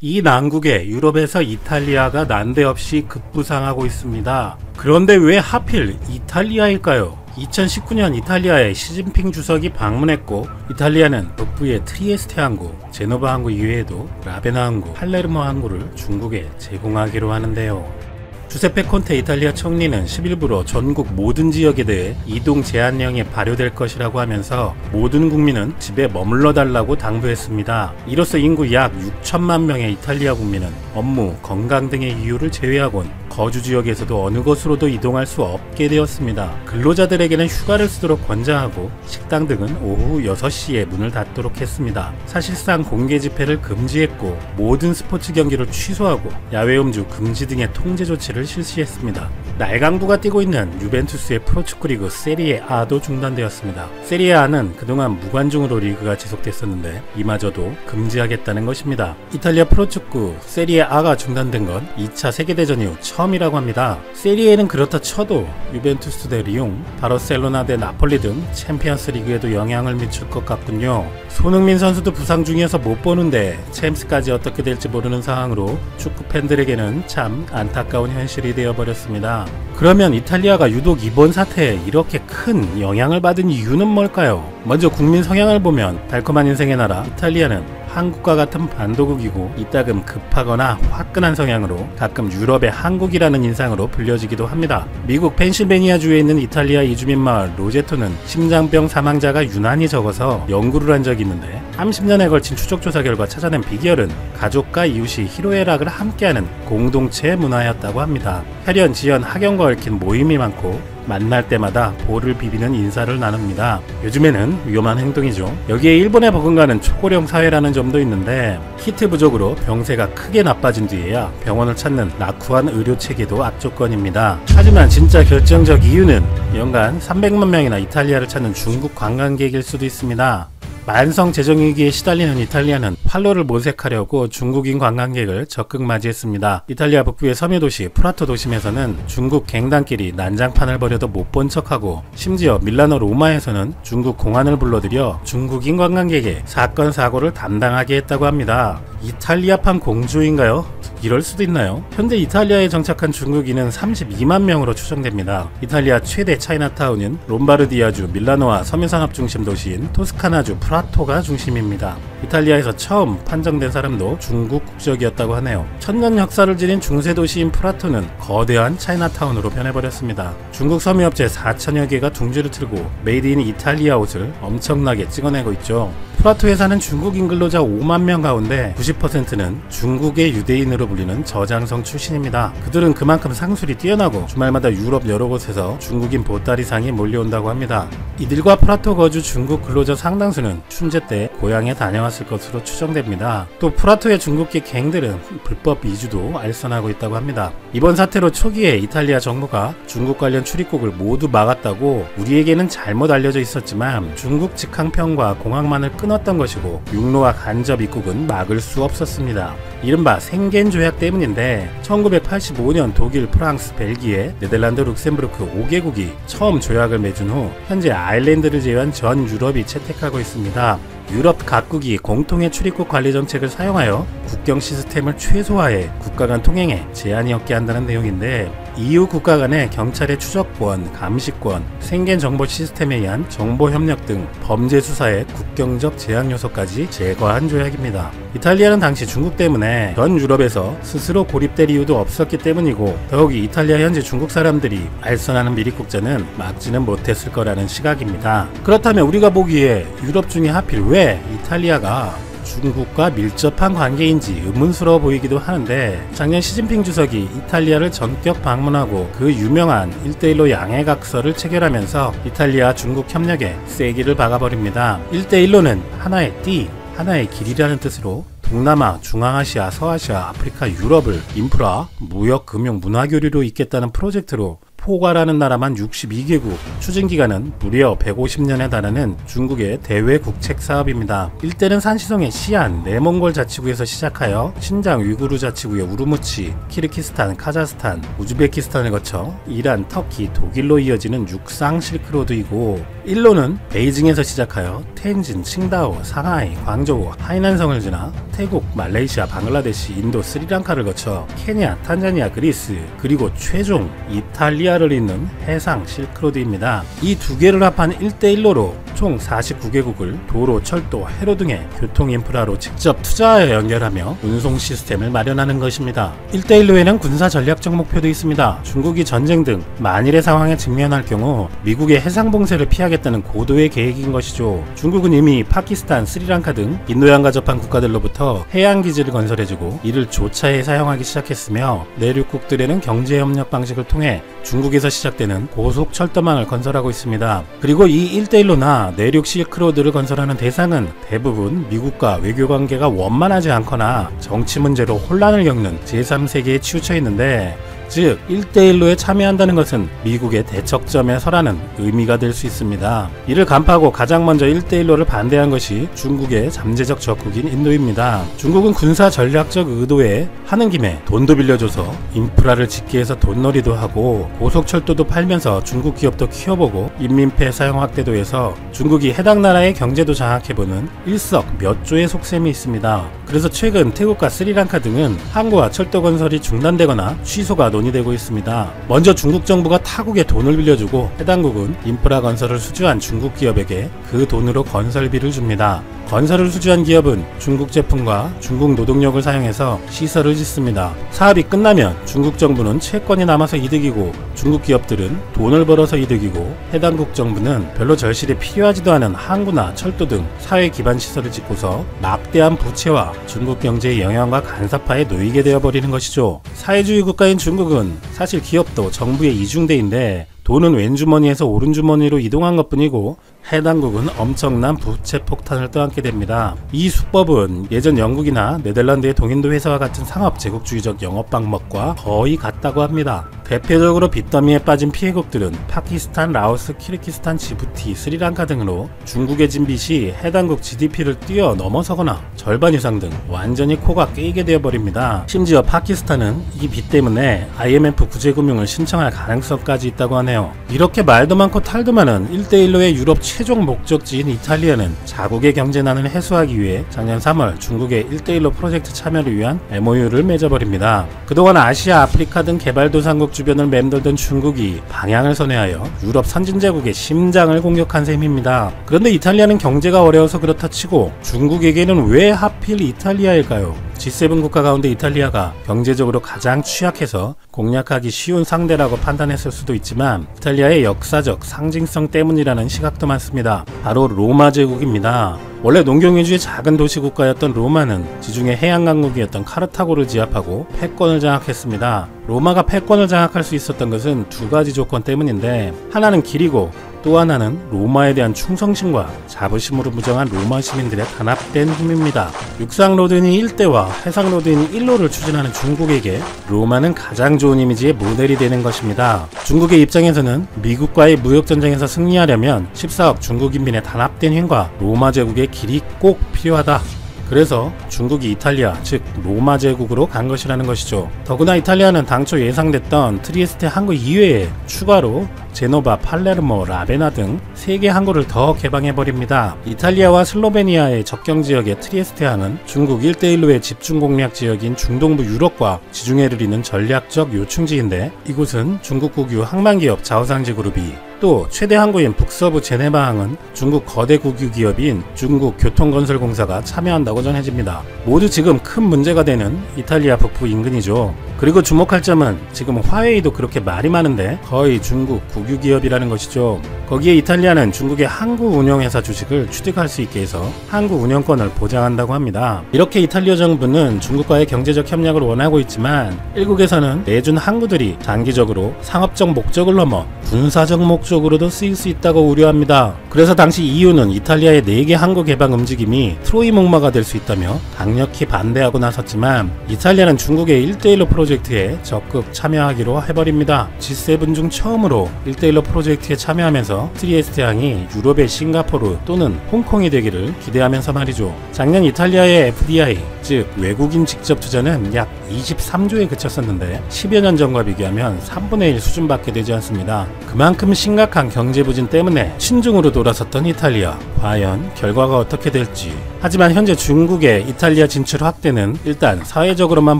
이 난국에 유럽에서 이탈리아가 난데없이 급부상하고 있습니다. 그런데 왜 하필 이탈리아일까요? 2019년 이탈리아에 시진핑 주석이 방문했고, 이탈리아는 북부의 트리에스테 항구, 제노바 항구 이외에도 라베나 항구, 팔레르모 항구를 중국에 제공하기로 하는데요. 주세페 콘테 이탈리아 총리는 10일부로 전국 모든 지역에 대해 이동 제한령이 발효될 것이라고 하면서 모든 국민은 집에 머물러 달라고 당부했습니다. 이로써 인구 약 6천만 명의 이탈리아 국민은 업무, 건강 등의 이유를 제외하곤 거주 지역에서도 어느 곳으로도 이동할 수 없게 되었습니다. 근로자들에게는 휴가를 쓰도록 권장하고 식당 등은 오후 6시에 문을 닫도록 했습니다. 사실상 공개 집회를 금지했고 모든 스포츠 경기를 취소하고 야외 음주 금지 등의 통제 조치를 실시했습니다. 날강부가 뛰고 있는 유벤투스의 프로축구 리그 세리에아도 중단되었습니다. 세리에아는 그동안 무관중으로 리그가 지속됐었는데 이마저도 금지하겠다는 것입니다. 이탈리아 프로축구 세리에아가 중단된 건 2차 세계대전 이후 처음이라고 합니다. 세리에는 그렇다 쳐도 유벤투스 대 리옹, 바르셀로나 대 나폴리 등 챔피언스 리그에도 영향을 미칠 것 같군요. 손흥민 선수도 부상 중이어서 못 보는데 챔스까지 어떻게 될지 모르는 상황으로 축구 팬들에게는 참 안타까운 현실이 되어버렸습니다. 그러면 이탈리아가 유독 이번 사태에 이렇게 큰 영향을 받은 이유는 뭘까요? 먼저 국민 성향을 보면 달콤한 인생의 나라 이탈리아는 한국과 같은 반도국이고 이따금 급하거나 화끈한 성향으로 가끔 유럽의 한국이라는 인상으로 불려지기도 합니다. 미국 펜실베니아주에 있는 이탈리아 이주민 마을 로제토는 심장병 사망자가 유난히 적어서 연구를 한 적이 있는데 30년에 걸친 추적조사 결과 찾아낸 비결은 가족과 이웃이 희로애락을 함께하는 공동체 문화였다고 합니다. 혈연, 지연, 학연과 얽힌 모임이 많고 만날 때마다 볼을 비비는 인사를 나눕니다. 요즘에는 위험한 행동이죠. 여기에 일본에 버금가는 초고령 사회라는 점도 있는데 히트 부족으로 병세가 크게 나빠진 뒤에야 병원을 찾는 낙후한 의료 체계도 악조건입니다. 하지만 진짜 결정적 이유는 연간 300만 명이나 이탈리아를 찾는 중국 관광객일 수도 있습니다. 만성 재정위기에 시달리는 이탈리아는 활로를 모색하려고 중국인 관광객을 적극 맞이했습니다. 이탈리아 북부의 섬유도시 프라토 도심에서는 중국 갱단끼리 난장판을 벌여도 못 본 척하고 심지어 밀라노 로마에서는 중국 공안을 불러들여 중국인 관광객의 사건 사고를 담당하게 했다고 합니다. 이탈리아판 공주인가요? 이럴 수도 있나요? 현재 이탈리아에 정착한 중국인은 32만 명으로 추정됩니다. 이탈리아 최대 차이나타운인 롬바르디아주 밀라노와 섬유산업 중심 도시인 토스카나주 프라토가 중심입니다. 이탈리아에서 처음 판정된 사람도 중국 국적이었다고 하네요. 천년 역사를 지닌 중세 도시인 프라토는 거대한 차이나타운으로 변해버렸습니다. 중국 섬유업체 4천여 개가 둥지를 틀고 메이드 인 이탈리아 옷을 엄청나게 찍어내고 있죠. 프라토에 사는 중국인 근로자 5만 명 가운데 90%는 중국의 유대인으로 불리는 저장성 출신입니다. 그들은 그만큼 상술이 뛰어나고 주말마다 유럽 여러 곳에서 중국인 보따리상이 몰려온다고 합니다. 이들과 프라토 거주 중국 근로자 상당수는 춘제 때 고향에 다녀왔을 것으로 추정됩니다. 또 프라토의 중국계 갱들은 불법 이주도 알선하고 있다고 합니다. 이번 사태로 초기에 이탈리아 정부가 중국 관련 출입국을 모두 막았다고 우리에게는 잘못 알려져 있었지만 중국 측 항평과 공항만을 끊었던 것이고 육로와 간접 입국은 막을 수 없었습니다. 이른바 생겐 조약 때문인데 1985년 독일, 프랑스, 벨기에, 네덜란드, 룩셈부르크 5개국이 처음 조약을 맺은 후 현재 아일랜드를 제외한 전 유럽이 채택하고 있습니다. 유럽 각국이 공통의 출입국 관리 정책을 사용하여 국경 시스템을 최소화해 국가 간 통행에 제한이 없게 한다는 내용인데 EU 국가 간의 경찰의 추적권, 감시권, 생겐 정보 시스템에 의한 정보 협력 등 범죄 수사의 국경적 제약 요소까지 제거한 조약입니다. 이탈리아는 당시 중국 때문에 전 유럽에서 스스로 고립될 이유도 없었기 때문이고 더욱이 이탈리아 현지 중국 사람들이 알선하는 미립국자는 막지는 못했을 거라는 시각입니다. 그렇다면 우리가 보기에 유럽 중에 하필 왜 이탈리아가 중국과 밀접한 관계인지 의문스러워 보이기도 하는데 작년 시진핑 주석이 이탈리아를 전격 방문하고 그 유명한 1대1로 양해각서를 체결하면서 이탈리아 중국 협력에 세기를 박아버립니다. 1대1로는 하나의 띠, 하나의 길이라는 뜻으로 동남아, 중앙아시아, 서아시아, 아프리카, 유럽을 인프라, 무역, 금융, 문화교류로 잇겠다는 프로젝트로 포괄하는 나라만 62개국, 추진기간은 무려 150년에 달하는 중국의 대외 국책 사업입니다. 일대는 산시성의 시안, 내몽골 자치구에서 시작하여 신장 위구르 자치구의 우르무치, 키르기스탄, 카자흐스탄, 우즈베키스탄을 거쳐 이란, 터키, 독일로 이어지는 육상 실크로드이고, 일로는 베이징에서 시작하여 텐진, 칭다오, 상하이, 광저우, 하이난성을 지나 태국, 말레이시아, 방글라데시, 인도, 스리랑카를 거쳐 케냐, 탄자니아, 그리스, 그리고 최종 이탈리아를 잇는 해상 실크로드입니다. 이 두 개를 합한 1대1로로 총 49개국을 도로, 철도, 해로 등의 교통 인프라로 직접 투자하여 연결하며 운송 시스템을 마련하는 것입니다. 1대1로에는 군사 전략적 목표도 있습니다. 중국이 전쟁 등 만일의 상황에 직면할 경우 미국의 해상 봉쇄를 피하겠다는 고도의 계획인 것이죠. 중국은 이미 파키스탄, 스리랑카 등 인도양과 접한 국가들로부터 해양기지를 건설해주고 이를 조차에 사용하기 시작했으며, 내륙국들에는 경제협력 방식을 통해 중국에서 시작되는 고속철도망을 건설하고 있습니다. 그리고 이 1대1로나 내륙 실크로드를 건설하는 대상은 대부분 미국과 외교관계가 원만하지 않거나 정치 문제로 혼란을 겪는 제3세계에 치우쳐 있는데, 즉 1대1로에 참여한다는 것은 미국의 대척점에 서라는 의미가 될 수 있습니다. 이를 간파하고 가장 먼저 1대1로를 반대한 것이 중국의 잠재적 적국인 인도입니다. 중국은 군사 전략적 의도에 하는 김에 돈도 빌려줘서 인프라를 짓기 위해서 돈놀이도 하고 고속철도도 팔면서 중국 기업도 키워보고 인민폐 사용 확대도 해서 중국이 해당 나라의 경제도 장악해보는 일석몇조의 속셈이 있습니다. 그래서 최근 태국과 스리랑카 등은 항구와 철도 건설이 중단되거나 취소가 논의되고 있습니다. 먼저 중국 정부가 타국에 돈을 빌려주고 해당국은 인프라 건설을 수주한 중국 기업에게 그 돈으로 건설비를 줍니다. 건설을 수주한 기업은 중국 제품과 중국 노동력을 사용해서 시설을 짓습니다. 사업이 끝나면 중국 정부는 채권이 남아서 이득이고, 중국 기업들은 돈을 벌어서 이득이고, 해당국 정부는 별로 절실히 필요하지도 않은 항구나 철도 등 사회 기반 시설을 짓고서 막대한 부채와 중국 경제의 영향과 간섭하에 놓이게 되어버리는 것이죠. 사회주의 국가인 중국은 사실 기업도 정부의 이중대인데 돈은 왼주머니에서 오른주머니로 이동한 것뿐이고, 해당국은 엄청난 부채 폭탄을 떠안게 됩니다. 이 수법은 예전 영국이나 네덜란드의 동인도 회사와 같은 상업 제국주의적 영업 방법과 거의 같다고 합니다. 대표적으로 빚더미에 빠진 피해국들은 파키스탄, 라오스, 키르기스탄, 지부티, 스리랑카 등으로 중국에 진 빚이 해당국 GDP를 뛰어넘어서거나 절반 이상 등 완전히 코가 깨이게 되어버립니다. 심지어 파키스탄은 이 빚 때문에 IMF 구제금융을 신청할 가능성까지 있다고 하네요. 이렇게 말도 많고 탈도 많은 1대1로의 유럽 최종 목적지인 이탈리아는 자국의 경제난을 해소하기 위해 작년 3월 중국의 1대1로 프로젝트 참여를 위한 MOU를 맺어버립니다. 그동안 아시아, 아프리카 등 개발도상국 주변을 맴돌던 중국이 방향을 선회하여 유럽 선진제국의 심장을 공격한 셈입니다. 그런데 이탈리아는 경제가 어려워서 그렇다 치고 중국에게는 왜 하필 이탈리아일까요? G7 국가 가운데 이탈리아가 경제적으로 가장 취약해서 공략하기 쉬운 상대라고 판단했을 수도 있지만, 이탈리아의 역사적 상징성 때문이라는 시각도 많습니다. 바로 로마 제국입니다. 원래 농경 위주의 작은 도시 국가였던 로마는 지중해 해양 강국이었던 카르타고를 제압하고 패권을 장악했습니다. 로마가 패권을 장악할 수 있었던 것은 두 가지 조건 때문인데, 하나는 길이고 또 하나는 로마에 대한 충성심과 자부심으로 무정한 로마 시민들의 단합된 힘입니다. 육상로드인 1대와 해상로드인 1로를 추진하는 중국에게 로마는 가장 좋은 이미지의 모델이 되는 것입니다. 중국의 입장에서는 미국과의 무역전쟁에서 승리하려면 14억 중국 인민의 단합된 힘과 로마 제국의 길이 꼭 필요하다. 그래서 중국이 이탈리아, 즉 로마 제국으로 간 것이라는 것이죠. 더구나 이탈리아는 당초 예상됐던 트리에스테 항구 이외에 추가로 제노바, 팔레르모, 라베나 등 3개 항구를 더 개방해버립니다. 이탈리아와 슬로베니아의 접경 지역의 트리에스테 항은 중국 1대1로의 집중 공략 지역인 중동부 유럽과 지중해를 잇는 전략적 요충지인데, 이곳은 중국 국유 항만기업 자오상지 그룹이, 또 최대 항구인 북서부 제네바항은 중국 거대 국유 기업인 중국 교통건설공사가 참여한다고 전해집니다. 모두 지금 큰 문제가 되는 이탈리아 북부 인근이죠. 그리고 주목할 점은 지금 화웨이도 그렇게 말이 많은데 거의 중국 국유 기업이라는 것이죠. 거기에 이탈리아는 중국의 항구 운영회사 주식을 취득할 수 있게 해서 항구 운영권을 보장한다고 합니다. 이렇게 이탈리아 정부는 중국과의 경제적 협력을 원하고 있지만, 일국에서는 내준 항구들이 장기적으로 상업적 목적을 넘어 군사적 목적으로도 쓰일 수 있다고 우려합니다. 그래서 당시 EU는 이탈리아의 4개 항구 개방 움직임이 트로이 목마가 될 수 있다며 강력히 반대하고 나섰지만, 이탈리아는 중국의 1대1로 프로젝트에 적극 참여하기로 해버립니다. G7 중 처음으로 1대1로 프로젝트에 참여하면서 트리에스테 항이 유럽의 싱가포르 또는 홍콩이 되기를 기대하면서 말이죠. 작년 이탈리아의 FDI, 즉 외국인 직접 투자는 약 23조에 그쳤었는데 10여 년 전과 비교하면 3분의 1 수준밖에 되지 않습니다. 그만큼 심각한 경제 부진 때문에 신중으로 돌아섰던 이탈리아, 과연 결과가 어떻게 될지. 하지만 현재 중국의 이탈리아 진출 확대는 일단 사회적으로만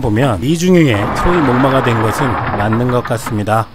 보면 미중유의 트로이 목마가 된 것은 맞는 것 같습니다.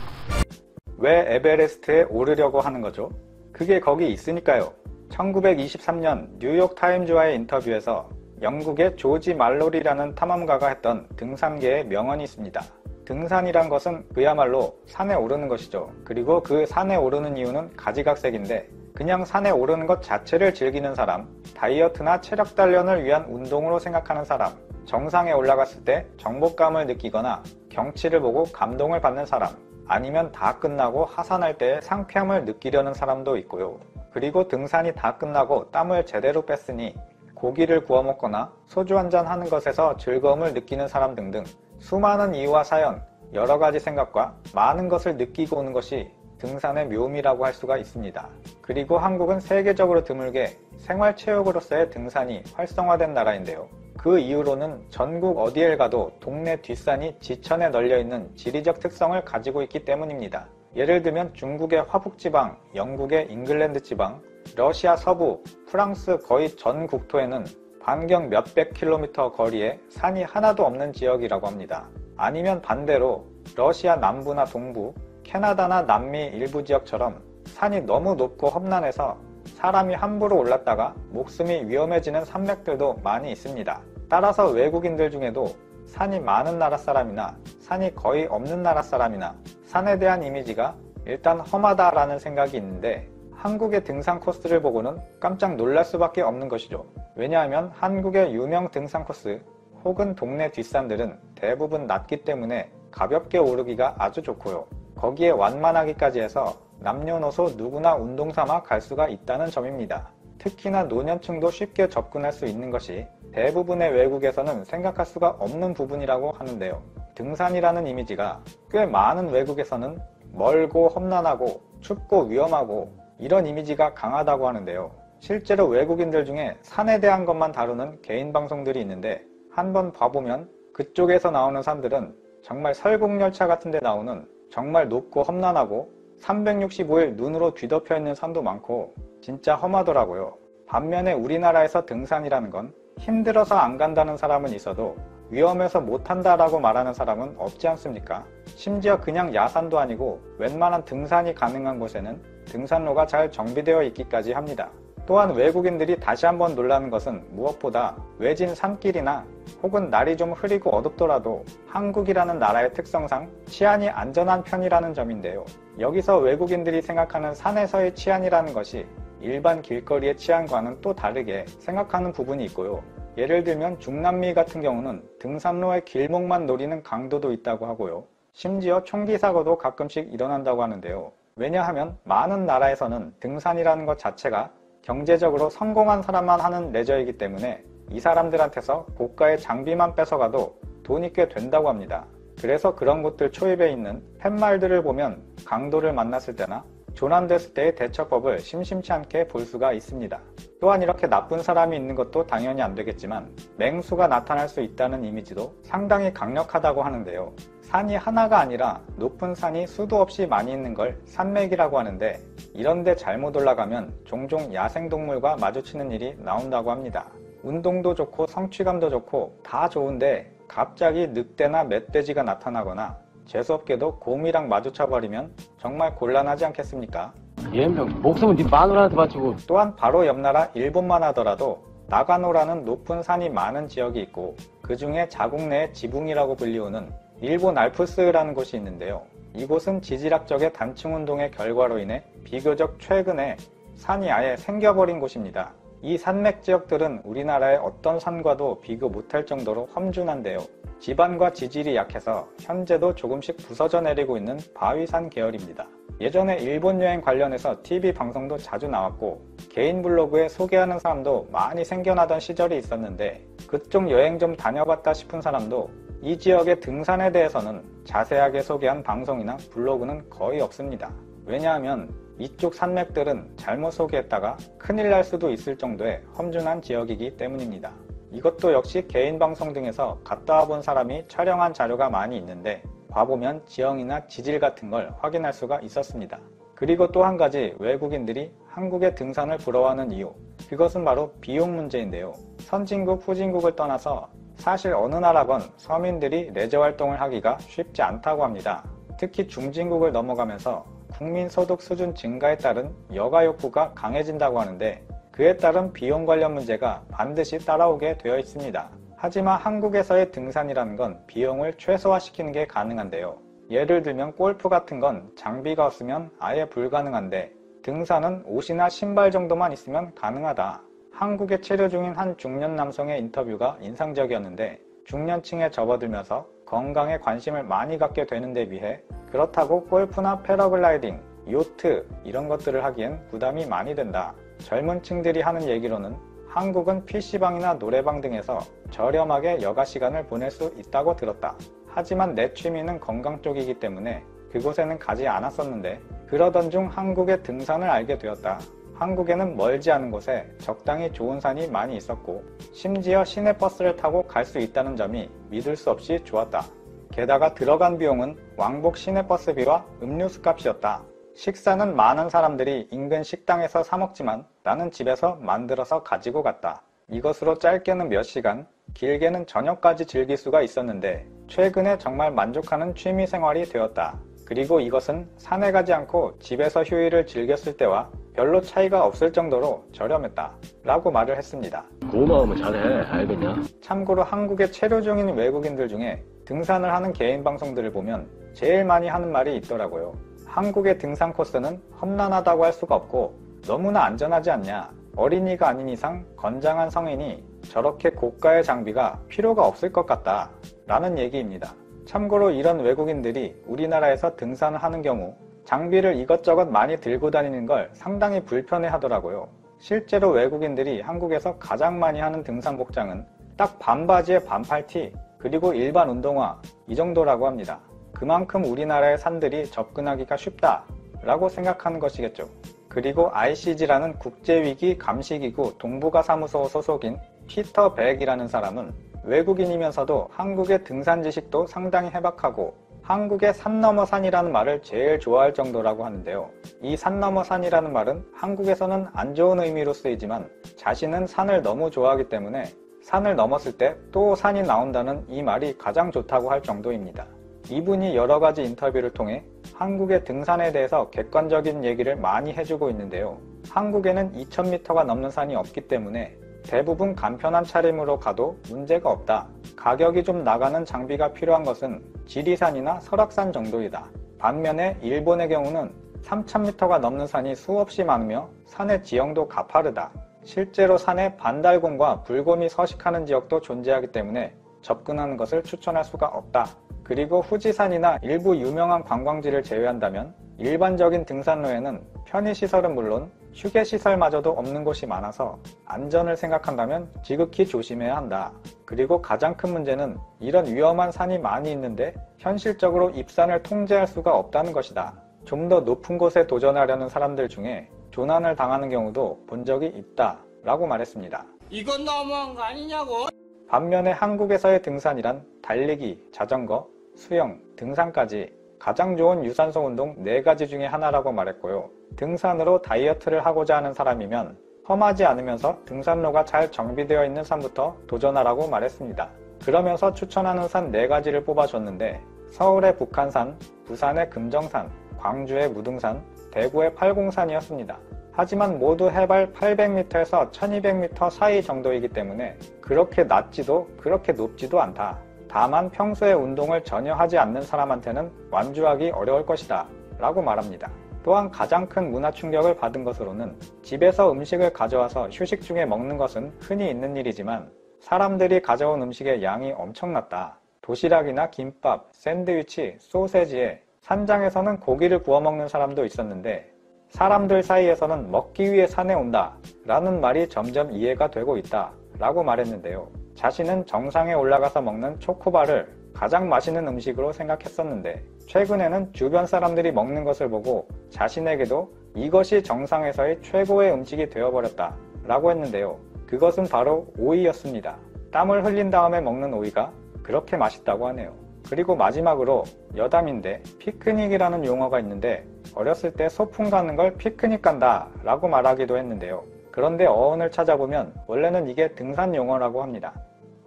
왜 에베레스트에 오르려고 하는 거죠? 그게 거기 있으니까요. 1923년 뉴욕타임즈와의 인터뷰에서 영국의 조지 말로리라는 탐험가가 했던 등산계의 명언이 있습니다. 등산이란 것은 그야말로 산에 오르는 것이죠. 그리고 그 산에 오르는 이유는 가지각색인데 그냥 산에 오르는 것 자체를 즐기는 사람, 다이어트나 체력 단련을 위한 운동으로 생각하는 사람, 정상에 올라갔을 때 정복감을 느끼거나 경치를 보고 감동을 받는 사람, 아니면 다 끝나고 하산할 때 상쾌함을 느끼려는 사람도 있고요. 그리고 등산이 다 끝나고 땀을 제대로 뺐으니 고기를 구워 먹거나 소주 한잔 하는 것에서 즐거움을 느끼는 사람 등등 수많은 이유와 사연, 여러 가지 생각과 많은 것을 느끼고 오는 것이 등산의 묘미라고 할 수가 있습니다. 그리고 한국은 세계적으로 드물게 생활체육으로서의 등산이 활성화된 나라인데요. 그 이유로는 전국 어디에 가도 동네 뒷산이 지천에 널려있는 지리적 특성을 가지고 있기 때문입니다. 예를 들면 중국의 화북지방, 영국의 잉글랜드 지방, 러시아 서부, 프랑스 거의 전 국토에는 반경 몇백 킬로미터 거리에 산이 하나도 없는 지역이라고 합니다. 아니면 반대로 러시아 남부나 동부, 캐나다나 남미 일부 지역처럼 산이 너무 높고 험난해서 사람이 함부로 올랐다가 목숨이 위험해지는 산맥들도 많이 있습니다. 따라서 외국인들 중에도 산이 많은 나라 사람이나 산이 거의 없는 나라 사람이나 산에 대한 이미지가 일단 험하다라는 생각이 있는데 한국의 등산 코스를 보고는 깜짝 놀랄 수밖에 없는 것이죠. 왜냐하면 한국의 유명 등산 코스 혹은 동네 뒷산들은 대부분 낮기 때문에 가볍게 오르기가 아주 좋고요. 거기에 완만하기까지 해서 남녀노소 누구나 운동삼아 갈 수가 있다는 점입니다. 특히나 노년층도 쉽게 접근할 수 있는 것이 대부분의 외국에서는 생각할 수가 없는 부분이라고 하는데요. 등산이라는 이미지가 꽤 많은 외국에서는 멀고 험난하고 춥고 위험하고 이런 이미지가 강하다고 하는데요. 실제로 외국인들 중에 산에 대한 것만 다루는 개인 방송들이 있는데 한번 봐보면 그쪽에서 나오는 산들은 정말 설국열차 같은 데 나오는 정말 높고 험난하고 365일 눈으로 뒤덮여 있는 산도 많고 진짜 험하더라고요. 반면에 우리나라에서 등산이라는 건 힘들어서 안 간다는 사람은 있어도 위험해서 못한다라고 말하는 사람은 없지 않습니까? 심지어 그냥 야산도 아니고 웬만한 등산이 가능한 곳에는 등산로가 잘 정비되어 있기까지 합니다. 또한 외국인들이 다시 한번 놀라는 것은 무엇보다 외진 산길이나 혹은 날이 좀 흐리고 어둡더라도 한국이라는 나라의 특성상 치안이 안전한 편이라는 점인데요. 여기서 외국인들이 생각하는 산에서의 치안이라는 것이 일반 길거리의 치안과는 또 다르게 생각하는 부분이 있고요. 예를 들면 중남미 같은 경우는 등산로의 길목만 노리는 강도도 있다고 하고요. 심지어 총기 사고도 가끔씩 일어난다고 하는데요. 왜냐하면 많은 나라에서는 등산이라는 것 자체가 경제적으로 성공한 사람만 하는 레저이기 때문에 이 사람들한테서 고가의 장비만 뺏어가도 돈이 꽤 된다고 합니다. 그래서 그런 곳들 초입에 있는 팻말들을 보면 강도를 만났을 때나 조난됐을 때의 대처법을 심심치 않게 볼 수가 있습니다. 또한 이렇게 나쁜 사람이 있는 것도 당연히 안 되겠지만 맹수가 나타날 수 있다는 이미지도 상당히 강력하다고 하는데요. 산이 하나가 아니라 높은 산이 수도 없이 많이 있는 걸 산맥이라고 하는데 이런데 잘못 올라가면 종종 야생동물과 마주치는 일이 나온다고 합니다. 운동도 좋고 성취감도 좋고 다 좋은데 갑자기 늑대나 멧돼지가 나타나거나 재수없게도 곰이랑 마주쳐버리면 정말 곤란하지 않겠습니까? 얘는 목숨은 네 마누라한테 바치고. 또한 바로 옆 나라 일본만 하더라도 나가노라는 높은 산이 많은 지역이 있고 그 중에 자국 내의 지붕이라고 불리우는 일본 알프스라는 곳이 있는데요. 이곳은 지질학적의 단층 운동의 결과로 인해 비교적 최근에 산이 아예 생겨버린 곳입니다. 이 산맥 지역들은 우리나라의 어떤 산과도 비교 못할 정도로 험준한데요. 지반과 지질이 약해서 현재도 조금씩 부서져 내리고 있는 바위산 계열입니다. 예전에 일본 여행 관련해서 TV 방송도 자주 나왔고 개인 블로그에 소개하는 사람도 많이 생겨나던 시절이 있었는데 그쪽 여행 좀 다녀봤다 싶은 사람도 이 지역의 등산에 대해서는 자세하게 소개한 방송이나 블로그는 거의 없습니다. 왜냐하면 이쪽 산맥들은 잘못 소개했다가 큰일 날 수도 있을 정도의 험준한 지역이기 때문입니다. 이것도 역시 개인 방송 등에서 갔다 와본 사람이 촬영한 자료가 많이 있는데 봐보면 지형이나 지질 같은 걸 확인할 수가 있었습니다. 그리고 또 한 가지 외국인들이 한국의 등산을 부러워하는 이유, 그것은 바로 비용 문제인데요. 선진국, 후진국을 떠나서 사실 어느 나라건 서민들이 레저 활동을 하기가 쉽지 않다고 합니다. 특히 중진국을 넘어가면서 국민소득 수준 증가에 따른 여가 욕구가 강해진다고 하는데 그에 따른 비용 관련 문제가 반드시 따라오게 되어 있습니다. 하지만 한국에서의 등산이라는 건 비용을 최소화시키는 게 가능한데요. 예를 들면 골프 같은 건 장비가 없으면 아예 불가능한데 등산은 옷이나 신발 정도만 있으면 가능하다. 한국에 체류 중인 한 중년 남성의 인터뷰가 인상적이었는데 중년층에 접어들면서 건강에 관심을 많이 갖게 되는 데 비해 그렇다고 골프나 패러글라이딩, 요트 이런 것들을 하기엔 부담이 많이 된다. 젊은 층들이 하는 얘기로는 한국은 PC방이나 노래방 등에서 저렴하게 여가 시간을 보낼 수 있다고 들었다. 하지만 내 취미는 건강 쪽이기 때문에 그곳에는 가지 않았었는데 그러던 중 한국의 등산을 알게 되었다. 한국에는 멀지 않은 곳에 적당히 좋은 산이 많이 있었고 심지어 시내버스를 타고 갈 수 있다는 점이 믿을 수 없이 좋았다. 게다가 들어간 비용은 왕복 시내버스비와 음료수 값이었다. 식사는 많은 사람들이 인근 식당에서 사 먹지만 나는 집에서 만들어서 가지고 갔다. 이것으로 짧게는 몇 시간, 길게는 저녁까지 즐길 수가 있었는데 최근에 정말 만족하는 취미 생활이 되었다. 그리고 이것은 산에 가지 않고 집에서 휴일을 즐겼을 때와 별로 차이가 없을 정도로 저렴했다 라고 말을 했습니다. 고마우면 잘해. 알겠냐? 참고로 한국에 체류 중인 외국인들 중에 등산을 하는 개인 방송들을 보면 제일 많이 하는 말이 있더라고요. 한국의 등산 코스는 험난하다고 할 수가 없고 너무나 안전하지 않냐. 어린이가 아닌 이상 건장한 성인이 저렇게 고가의 장비가 필요가 없을 것 같다 라는 얘기입니다. 참고로 이런 외국인들이 우리나라에서 등산을 하는 경우 장비를 이것저것 많이 들고 다니는 걸 상당히 불편해 하더라고요. 실제로 외국인들이 한국에서 가장 많이 하는 등산 복장은 딱 반바지에 반팔티 그리고 일반 운동화 이 정도라고 합니다. 그만큼 우리나라의 산들이 접근하기가 쉽다 라고 생각하는 것이겠죠. 그리고 ICG라는 국제위기 감시기구 동북아 사무소 소속인 피터 백이라는 사람은 외국인이면서도 한국의 등산 지식도 상당히 해박하고 한국의 산 넘어 산이라는 말을 제일 좋아할 정도라고 하는데요. 이 산 넘어 산이라는 말은 한국에서는 안 좋은 의미로 쓰이지만 자신은 산을 너무 좋아하기 때문에 산을 넘었을 때 또 산이 나온다는 이 말이 가장 좋다고 할 정도입니다. 이분이 여러 가지 인터뷰를 통해 한국의 등산에 대해서 객관적인 얘기를 많이 해주고 있는데요. 한국에는 2000m가 넘는 산이 없기 때문에 대부분 간편한 차림으로 가도 문제가 없다. 가격이 좀 나가는 장비가 필요한 것은 지리산이나 설악산 정도이다. 반면에 일본의 경우는 3000m가 넘는 산이 수없이 많으며 산의 지형도 가파르다. 실제로 산에 반달곰과 불곰이 서식하는 지역도 존재하기 때문에 접근하는 것을 추천할 수가 없다. 그리고 후지산이나 일부 유명한 관광지를 제외한다면 일반적인 등산로에는 편의시설은 물론 휴게시설마저도 없는 곳이 많아서 안전을 생각한다면 지극히 조심해야 한다. 그리고 가장 큰 문제는 이런 위험한 산이 많이 있는데 현실적으로 입산을 통제할 수가 없다는 것이다. 좀 더 높은 곳에 도전하려는 사람들 중에 조난을 당하는 경우도 본 적이 있다 라고 말했습니다. 이건 너무한 거 아니냐고? 반면에 한국에서의 등산이란 달리기, 자전거, 수영, 등산까지 가장 좋은 유산소 운동 4가지 중에 하나라고 말했고요. 등산으로 다이어트를 하고자 하는 사람이면 험하지 않으면서 등산로가 잘 정비되어 있는 산부터 도전하라고 말했습니다. 그러면서 추천하는 산 4가지를 뽑아줬는데 서울의 북한산, 부산의 금정산, 광주의 무등산, 대구의 팔공산이었습니다. 하지만 모두 해발 800m에서 1200m 사이 정도이기 때문에 그렇게 낮지도 그렇게 높지도 않다. 다만 평소에 운동을 전혀 하지 않는 사람한테는 완주하기 어려울 것이다 라고 말합니다. 또한 가장 큰 문화 충격을 받은 것으로는 집에서 음식을 가져와서 휴식 중에 먹는 것은 흔히 있는 일이지만 사람들이 가져온 음식의 양이 엄청났다. 도시락이나 김밥, 샌드위치, 소세지에 산장에서는 고기를 구워 먹는 사람도 있었는데 사람들 사이에서는 먹기 위해 산에 온다 라는 말이 점점 이해가 되고 있다 라고 말했는데요. 자신은 정상에 올라가서 먹는 초코바를 가장 맛있는 음식으로 생각했었는데 최근에는 주변 사람들이 먹는 것을 보고 자신에게도 이것이 정상에서의 최고의 음식이 되어버렸다 라고 했는데요. 그것은 바로 오이였습니다. 땀을 흘린 다음에 먹는 오이가 그렇게 맛있다고 하네요. 그리고 마지막으로 여담인데 피크닉이라는 용어가 있는데 어렸을 때 소풍 가는 걸 피크닉 간다 라고 말하기도 했는데요. 그런데 어원을 찾아보면 원래는 이게 등산 용어라고 합니다.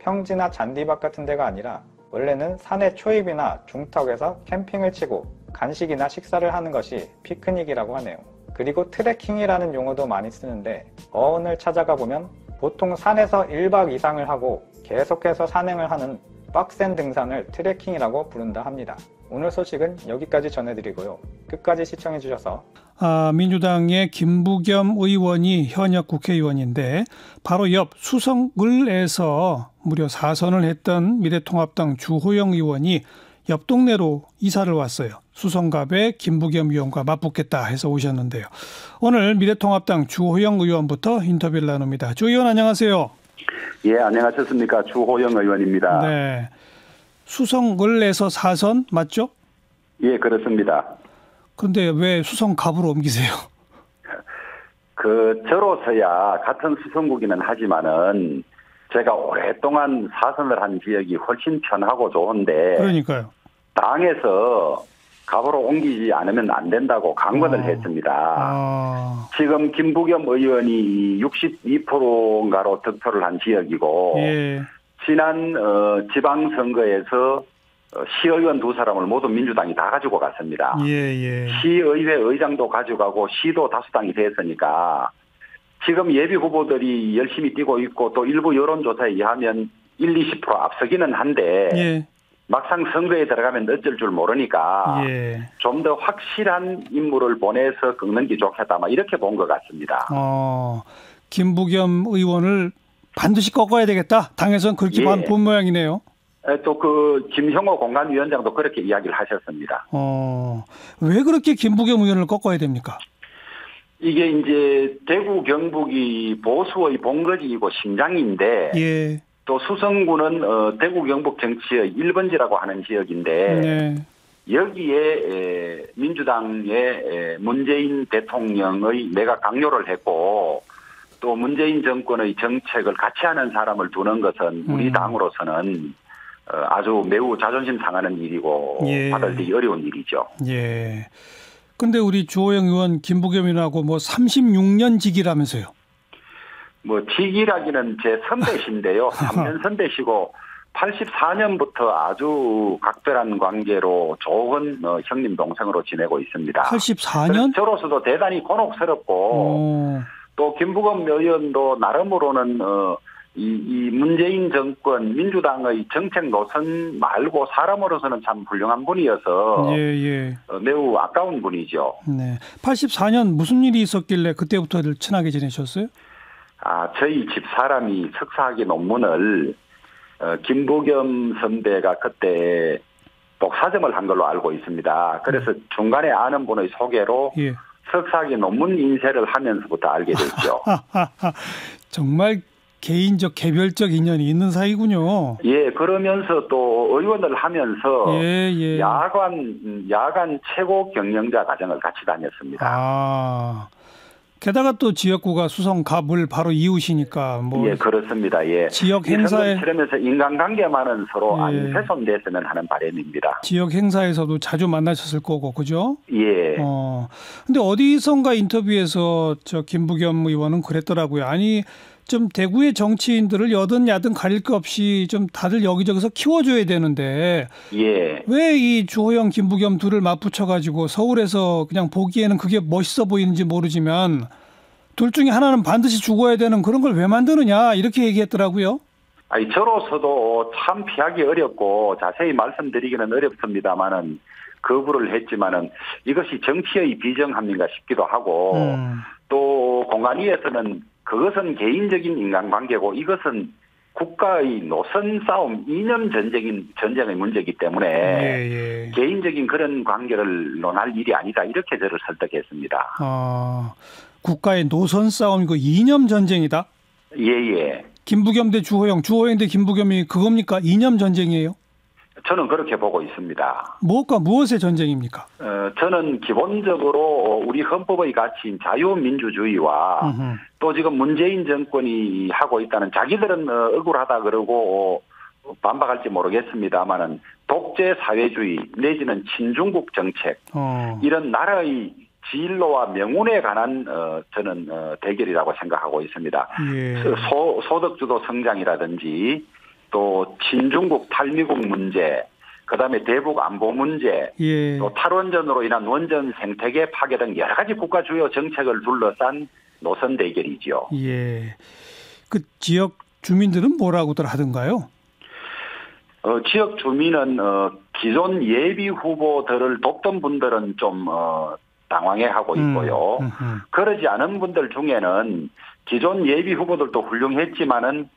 평지나 잔디밭 같은 데가 아니라 원래는 산의 초입이나 중턱에서 캠핑을 치고 간식이나 식사를 하는 것이 피크닉이라고 하네요. 그리고 트레킹이라는 용어도 많이 쓰는데 어원을 찾아가 보면 보통 산에서 1박 이상을 하고 계속해서 산행을 하는 빡센 등산을 트레킹이라고 부른다 합니다. 오늘 소식은 여기까지 전해드리고요. 끝까지 시청해주셔서 민주당의 김부겸 의원이 현역 국회의원인데 바로 옆 수성을에서 무려 4선을 했던 미래통합당 주호영 의원이 옆 동네로 이사를 왔어요. 수성갑에 김부겸 의원과 맞붙겠다 해서 오셨는데요. 오늘 미래통합당 주호영 의원부터 인터뷰를 나눕니다. 주 의원 안녕하세요. 예, 안녕하셨습니까. 주호영 의원입니다. 네, 수성을에서 4선 맞죠? 예, 그렇습니다. 그런데 왜 수성갑으로 옮기세요? 저로서야 같은 수성구기는 하지만은 제가 오랫동안 사선을 한 지역이 훨씬 편하고 좋은데. 그러니까요. 당에서 갑으로 옮기지 않으면 안 된다고 강권을 했습니다. 지금 김부겸 의원이 62%인가로 득표를 한 지역이고, 예. 지난 지방선거에서 시의원 두 사람을 모두 민주당이 다 가지고 갔습니다. 예. 시의회 의장도 가져가고 시도 다수당이 됐으니까 지금 예비 후보들이 열심히 뛰고 있고 또 일부 여론조사에 의하면 20% 앞서기는 한데, 예. 막상 선거에 들어가면 어쩔 줄 모르니까, 예. 좀 더 확실한 인물을 보내서 꺾는 게 좋겠다, 이렇게 본 것 같습니다. 김부겸 의원을 반드시 꺾어야 되겠다. 당에서는 그렇게 예. 본 모양이네요. 또 김형호 공관위원장도 그렇게 이야기를 하셨습니다. 왜 그렇게 김부겸 의원을 꺾어야 됩니까? 이게 이제 대구 경북이 보수의 본거지이고 심장인데, 예. 또 수성구는 대구 경북 정치의 1번지라고 하는 지역인데, 네. 여기에 민주당의 문재인 대통령의 내가 강요를 했고 또 문재인 정권의 정책을 같이 하는 사람을 두는 것은 우리 당으로서는 아주 매우 자존심 상하는 일이고, 예. 받아들이기 어려운 일이죠. 예. 근데 우리 주호영 의원 김부겸이라고 36년 직이라면서요? 직이라기는 제 선배신데요. 3년 선배시고 84년부터 아주 각별한 관계로 좋은 형님 동생으로 지내고 있습니다. 84년? 저로서도 대단히 곤혹스럽고 또 김부겸 의원도 나름으로는 이 문재인 정권 민주당의 정책 노선 말고 사람으로서는 참 훌륭한 분이어서 예. 매우 아까운 분이죠. 네. 84년 무슨 일이 있었길래 그때부터 친하게 지내셨어요? 저희 집 사람이 석사학위 논문을 김부겸 선배가 그때 독사점을 한 걸로 알고 있습니다. 그래서 중간에 아는 분의 소개로 예. 석사학위 논문 인쇄를 하면서부터 알게 됐죠. 정말 개인적 개별적 인연이 있는 사이군요. 예, 그러면서 또 의원을 하면서 예. 야간 최고 경영자 과정을 같이 다녔습니다. 게다가 또 지역구가 수성갑을 바로 이웃이니까 예, 그렇습니다. 예. 지역 행사에 치르면서 인간관계만은 서로 안 훼손됐으면 하는 바람입니다. 지역 행사에서도 자주 만나셨을 거고, 그죠? 예. 근데 어디선가 인터뷰에서 김부겸 의원은 그랬더라고요. 좀 대구의 정치인들을 여든 야든 가릴 것 없이 좀 다들 여기저기서 키워줘야 되는데 예. 왜 이 주호영, 김부겸 둘을 맞붙여가지고 서울에서 그냥 보기에는 그게 멋있어 보이는지 모르지만 둘 중에 하나는 반드시 죽어야 되는 그런 걸 왜 만드느냐 이렇게 얘기했더라고요. 저로서도 참 피하기 어렵고 자세히 말씀드리기는 어렵습니다만은 거부를 했지만은 이것이 정치의 비정함인가 싶기도 하고 또 공관위에서는 그것은 개인적인 인간관계고 이것은 국가의 노선 싸움, 이념 전쟁의 문제이기 때문에 개인적인 그런 관계를 논할 일이 아니다. 이렇게 저를 설득했습니다. 국가의 노선 싸움이고 이념 전쟁이다? 예. 김부겸 대 주호영, 주호영 대 김부겸이 그겁니까? 이념 전쟁이에요? 저는 그렇게 보고 있습니다. 무엇과 무엇의 전쟁입니까? 저는 기본적으로 우리 헌법의 가치인 자유민주주의와 또 지금 문재인 정권이 하고 있다는 자기들은 억울하다 그러고 반박할지 모르겠습니다만은 독재 사회주의 내지는 친중국 정책 이런 나라의 진로와 명운에 관한 저는 대결이라고 생각하고 있습니다. 예. 소득주도 성장이라든지 또 친중국 탈미국 문제, 그다음에 대북 안보 문제, 예. 또 탈원전으로 인한 원전 생태계 파괴 등 여러 가지 국가 주요 정책을 둘러싼 노선 대결이죠. 예. 그 지역 주민들은 뭐라고들 하던가요? 지역 주민은 기존 예비 후보들을 돕던 분들은 좀 당황해하고 있고요. 그러지 않은 분들 중에는 기존 예비 후보들도 훌륭했지만은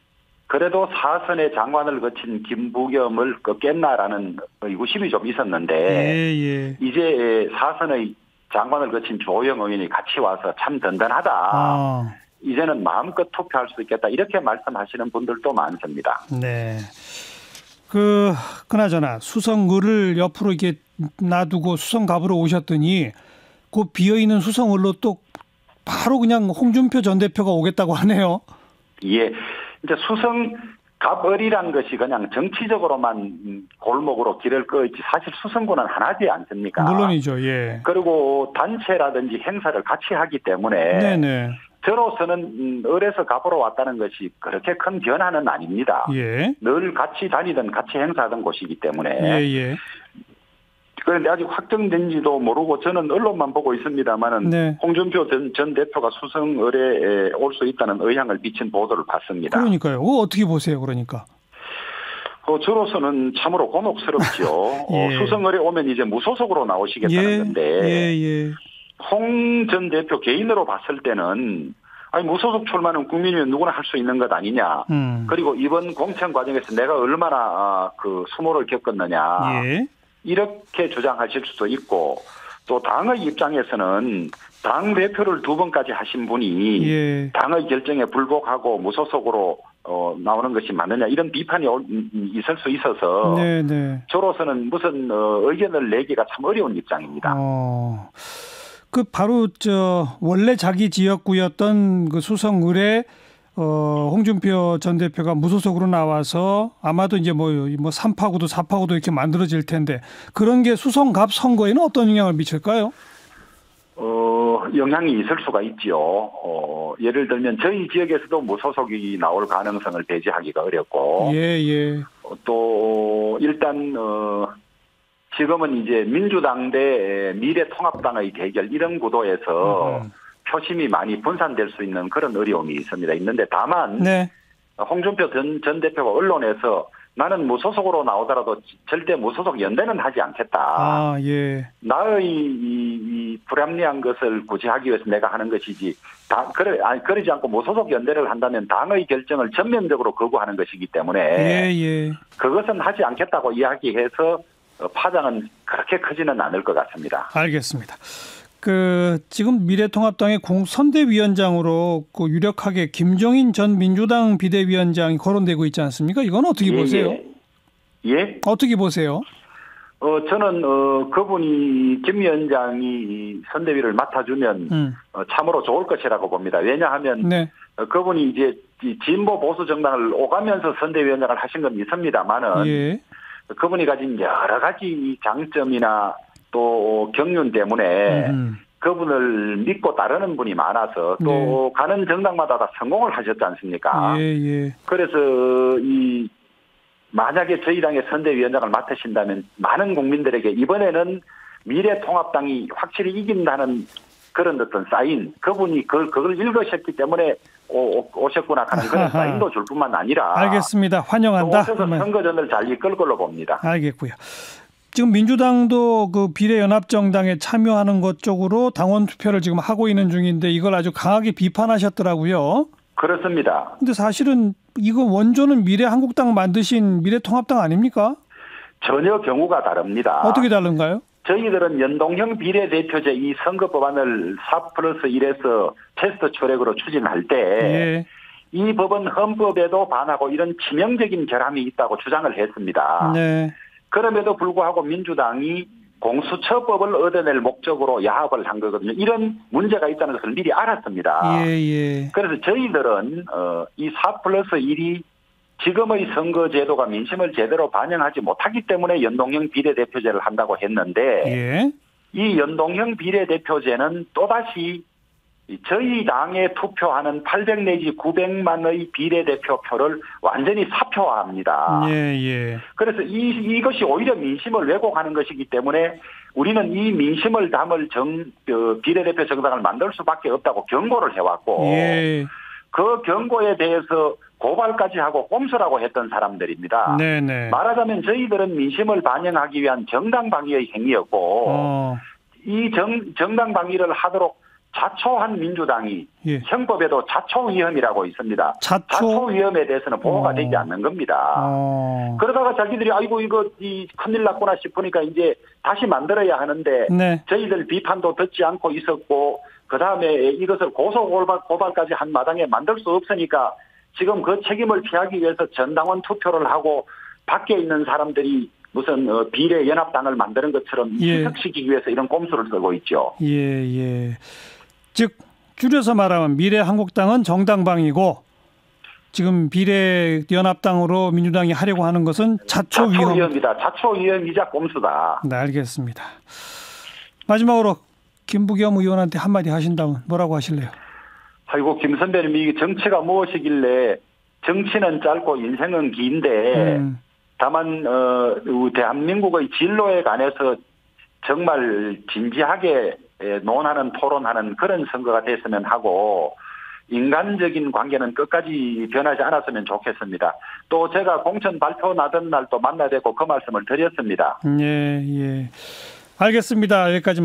그래도 사선의 장관을 거친 김부겸을 꺾겠나라는 의구심이 좀 있었는데 예. 이제 사선의 장관을 거친 조영 의원이 같이 와서 참 든든하다. 이제는 마음껏 투표할 수 있겠다. 이렇게 말씀하시는 분들도 많습니다. 네. 그나저나 수성을을 옆으로 이렇게 놔두고 수성갑으로 오셨더니 그 비어있는 수성을로 또 바로 그냥 홍준표 전 대표가 오겠다고 하네요. 예. 이제 수성갑을이란 것이 그냥 정치적으로만 골목으로 길을 끄있지 사실 수성구는 하나지 않습니까? 물론이죠. 예. 그리고 단체라든지 행사를 같이 하기 때문에 네네. 저로서는 을에서 갑으로 왔다는 것이 그렇게 큰 변화는 아닙니다. 예. 늘 같이 다니던 같이 행사하던 곳이기 때문에. 예. 그런데 아직 확정된지도 모르고 저는 언론만 보고 있습니다만은 네. 홍준표 전 대표가 수성을에 올 수 있다는 의향을 비친 보도를 봤습니다. 그러니까요. 그거 어떻게 보세요? 그러니까. 저로서는 참으로 곤혹스럽죠. 예. 수성을에 오면 이제 무소속으로 나오시겠다는 건데 예. 홍 전 대표 개인으로 봤을 때는 아니 무소속 출마는 국민이면 누구나 할 수 있는 것 아니냐. 그리고 이번 공천 과정에서 내가 얼마나 그 수모를 겪었느냐. 예. 이렇게 주장하실 수도 있고 또 당의 입장에서는 당 대표를 2번까지 하신 분이 예. 당의 결정에 불복하고 무소속으로 나오는 것이 맞느냐 이런 비판이 있을 수 있어서 네네. 저로서는 무슨 의견을 내기가 참 어려운 입장입니다. 바로 원래 자기 지역구였던 그 수성을에 홍준표 전 대표가 무소속으로 나와서 아마도 이제 뭐 3파구도 4파구도 이렇게 만들어질 텐데 그런 게 수성갑 선거에는 어떤 영향을 미칠까요? 영향이 있을 수가 있죠. 예를 들면 저희 지역에서도 무소속이 나올 가능성을 배제하기가 어렵고. 예. 또 일단 지금은 이제 민주당 대 미래통합당의 대결 이런 구도에서 표심이 많이 분산될 수 있는 그런 어려움이 있는데 다만 네. 홍준표 전 대표가 언론에서 나는 무소속으로 나오더라도 절대 무소속 연대는 하지 않겠다. 예. 나의 이 불합리한 것을 구제하기 위해서 내가 하는 것이지. 그러지 않고 무소속 연대를 한다면 당의 결정을 전면적으로 거부하는 것이기 때문에 예. 그것은 하지 않겠다고 이야기해서 파장은 그렇게 크지는 않을 것 같습니다. 알겠습니다. 지금 미래통합당의 선대위원장으로 유력하게 김종인 전 민주당 비대위원장이 거론되고 있지 않습니까? 이건 어떻게 보세요? 예? 어떻게 보세요? 저는 그분이 김 위원장이 선대위를 맡아주면 참으로 좋을 것이라고 봅니다. 왜냐하면 네. 그분이 이제 진보 보수 정당을 오가면서 선대위원장을 하신 건 있습니다만은 예. 그분이 가진 여러 가지 장점이나 또 경륜 때문에 그분을 믿고 따르는 분이 많아서 또 가는 정당마다 다 성공을 하셨지 않습니까? 예. 그래서 만약에 저희 당의 선대위원장을 맡으신다면 많은 국민들에게 이번에는 미래통합당이 확실히 이긴다는 그런 어떤 사인, 그분이 그걸 읽으셨기 때문에 오셨구나 하는 그런 사인도 줄 뿐만 아니라. 알겠습니다. 환영한다. 오셔서 선거전을 잘 이끌 걸로 봅니다. 알겠고요. 지금 민주당도 비례연합정당에 참여하는 것 쪽으로 당원 투표를 지금 하고 있는 중인데 이걸 아주 강하게 비판하셨더라고요. 그렇습니다. 근데 사실은 이거 원조는 미래한국당 만드신 미래통합당 아닙니까? 전혀 경우가 다릅니다. 어떻게 다른가요? 저희들은 연동형 비례대표제 이 선거법안을 4+1에서 패스트 트랙으로 추진할 때 이 법은 헌법에도 반하고 이런 치명적인 결함이 있다고 주장을 했습니다. 네. 그럼에도 불구하고 민주당이 공수처법을 얻어낼 목적으로 야합을 한 거거든요. 이런 문제가 있다는 것을 미리 알았습니다. 예. 그래서 저희들은 이 4+1이 지금의 선거제도가 민심을 제대로 반영하지 못하기 때문에 연동형 비례대표제를 한다고 했는데 예. 이 연동형 비례대표제는 또다시 저희 당에 투표하는 800 내지 900만의 비례대표표를 완전히 사표화합니다. 예. 그래서 이것이 오히려 민심을 왜곡하는 것이기 때문에 우리는 이 민심을 담을 비례대표 정당을 만들 수밖에 없다고 경고를 해왔고 예. 그 경고에 대해서 고발까지 하고 꼼수라고 했던 사람들입니다. 네네. 말하자면 저희들은 민심을 반영하기 위한 정당 방위의 행위였고 이 정당 방위를 하도록 자초한 민주당이 예. 형법에도 자초위험이라고 있습니다. 자초위험에 대해서는 보호가 되지 않는 겁니다. 그러다가 자기들이 아이고 이거 큰일 났구나 싶으니까 이제 다시 만들어야 하는데 네. 저희들 비판도 듣지 않고 있었고 그다음에 이것을 고발까지 한 마당에 만들 수 없으니까 지금 그 책임을 피하기 위해서 전당원 투표를 하고 밖에 있는 사람들이 무슨 비례연합당을 만드는 것처럼 희석시키기 위해서 이런 꼼수를 쓰고 있죠. 예. 즉 줄여서 말하면 미래한국당은 정당방위고 지금 비례연합당으로 민주당이 하려고 하는 것은 자초위험이다. 자초위험이자 꼼수다. 네, 알겠습니다. 마지막으로 김부겸 의원한테 한마디 하신다면 뭐라고 하실래요? 아이고 김 선배님 이 정치가 무엇이길래 정치는 짧고 인생은 긴데 다만 대한민국의 진로에 관해서 정말 진지하게 논하는 토론하는 그런 선거가 됐으면 하고 인간적인 관계는 끝까지 변하지 않았으면 좋겠습니다. 또 제가 공천 발표 나던 날 또 만나야 되고 그 말씀을 드렸습니다. 예. 알겠습니다. 여기까지.